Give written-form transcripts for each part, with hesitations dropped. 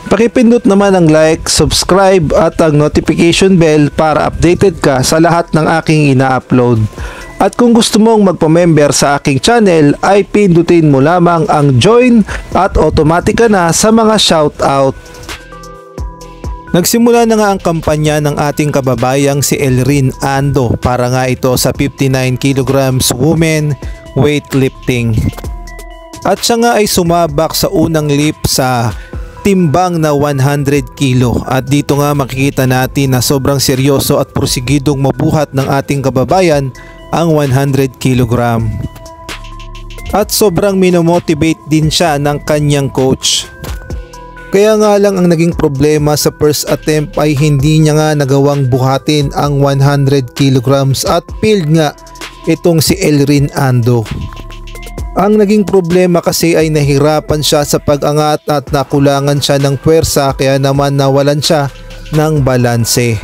Pakipindot naman ang like, subscribe at ang notification bell para updated ka sa lahat ng aking ina-upload. At kung gusto mong magpa-member sa aking channel ay pindutin mo lamang ang join at automatic ka na sa mga shoutout. Nagsimula na nga ang kampanya ng ating kababayang si Elrin Ando para nga ito sa 59 kilograms women weightlifting. At siya nga ay sumabak sa unang leap sa timbang na 100 kilo at dito nga makikita natin na sobrang seryoso at porsigidong mabuhat ng ating kababayan ang 100 kilogram. At sobrang minomotivate din siya ng kanyang coach. Kaya nga lang ang naging problema sa first attempt ay hindi niya nga nagawang buhatin ang 100 kilograms at failed nga itong si Elrin Ando. Ang naging problema kasi ay nahirapan siya sa pag-angat at nakulangan siya ng puwersa kaya naman nawalan siya ng balanse.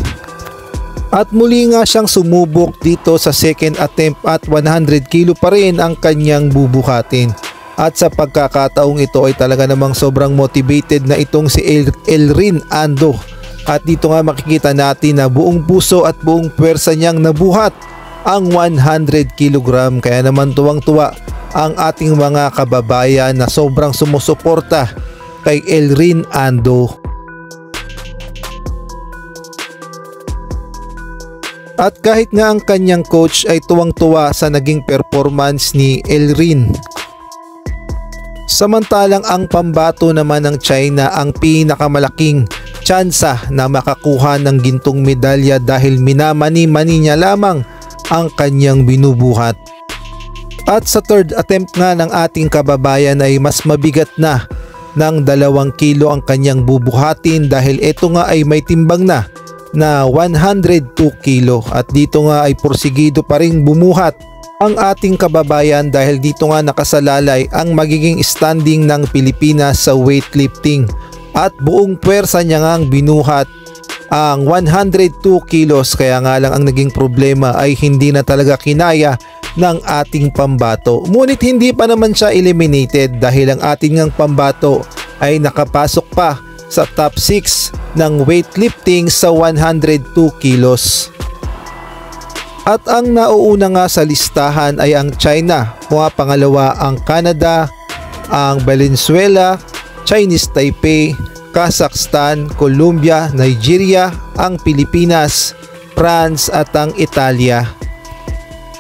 At muli nga siyang sumubok dito sa second attempt at 100 kilo pa rin ang kanyang bubuhatin. At sa pagkakataong ito ay talaga namang sobrang motivated na itong si Elrin Ando. At dito nga makikita natin na buong puso at buong puwersa niyang nabuhat ang 100 kilogram kaya naman tuwang-tuwa ang ating mga kababayan na sobrang sumusuporta kay Elrin Ando. At kahit nga ang kanyang coach ay tuwang-tuwa sa naging performance ni Elrin. Samantalang ang pambato naman ng China ang pinakamalaking tsansa na makakuha ng gintong medalya dahil minamani-mani niya lamang ang kanyang binubuhat. At sa third attempt nga ng ating kababayan ay mas mabigat na ng 2 kilo ang kanyang bubuhatin dahil ito nga ay may timbang na 102 kilo at dito nga ay porsigido pa ring bumuhat ang ating kababayan dahil dito nga nakasalalay ang magiging standing ng Pilipinas sa weightlifting at buong puwersa niya ngang binuhat ang 102 kilos kaya nga lang ang naging problema ay hindi na talaga kinaya ng ating pambato. Ngunit hindi pa naman siya eliminated dahil ang ating ngang pambato ay nakapasok pa sa top 6 ng weightlifting sa 102 kilos. At ang nauuna nga sa listahan ay ang China, pangalawa ang Canada, ang Valenzuela, Chinese Taipei, Kazakhstan, Colombia, Nigeria, ang Pilipinas, France at ang Italia.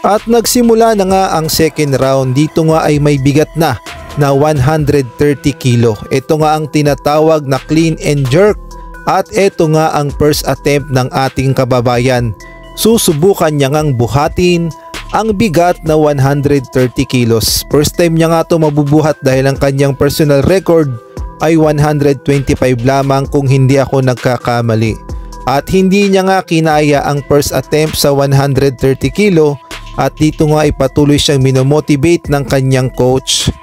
At nagsimula na nga ang second round. Dito nga ay may bigat na 130 kilo. Ito nga ang tinatawag na clean and jerk at ito nga ang first attempt ng ating kababayan. Susubukan niya ngang buhatin ang bigat na 130 kilos. First time niya nga ito mabubuhat dahil ang kanyang personal record ay 125 lamang kung hindi ako nagkakamali. At hindi niya nga kinaya ang first attempt sa 130 kilo. At dito nga ay patuloy siyang minomotivate ng kanyang coach.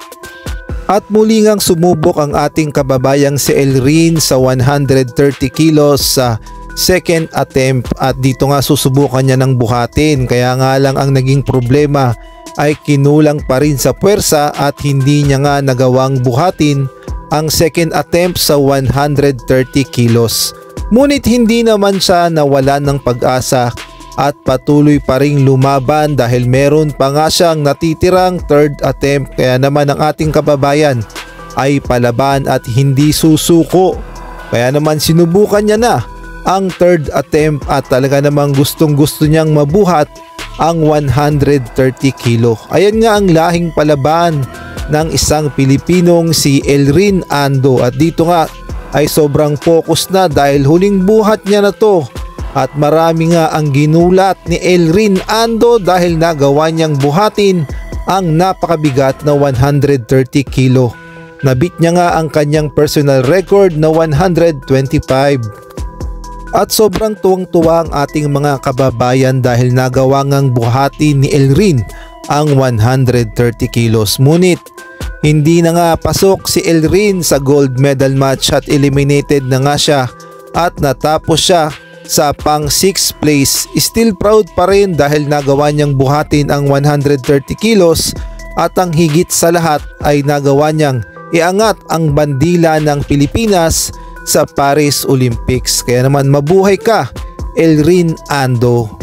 At muli ngang sumubok ang ating kababayang si Elrin sa 130 kilos sa second attempt at dito nga susubukan niya ng buhatin kaya nga lang ang naging problema ay kinulang pa rin sa puwersa at hindi niya nga nagawang buhatin ang second attempt sa 130 kilos. Ngunit hindi naman siya nawalan ng pag-asa at patuloy pa ring lumaban dahil meron pa nga siyang natitirang third attempt kaya naman ang ating kababayan ay palaban at hindi susuko. Kaya naman sinubukan niya na ang third attempt at talaga namang gustong gusto niyang mabuhat ang 130 kilo. Ayan nga ang lahing palaban ng isang Pilipinong si Elrin Ando at dito nga ay sobrang focus na dahil huling buhat niya na to. At marami nga ang ginulat ni Elrin Ando dahil nagawa niyang buhatin ang napakabigat na 130 kilo. Nabit niya nga ang kanyang personal record na 125. At sobrang tuwang-tuwa ang ating mga kababayan dahil nagawa ngang buhatin ni Elrin ang 130 kilos. Ngunit hindi na nga pasok si Elrin sa gold medal match at eliminated na nga siya at natapos siya sa pang 6th place. Still proud pa rin dahil nagawa niyang buhatin ang 130 kilos at ang higit sa lahat ay nagawa niyang iangat ang bandila ng Pilipinas sa Paris Olympics. Kaya naman mabuhay ka, Elrin Ando.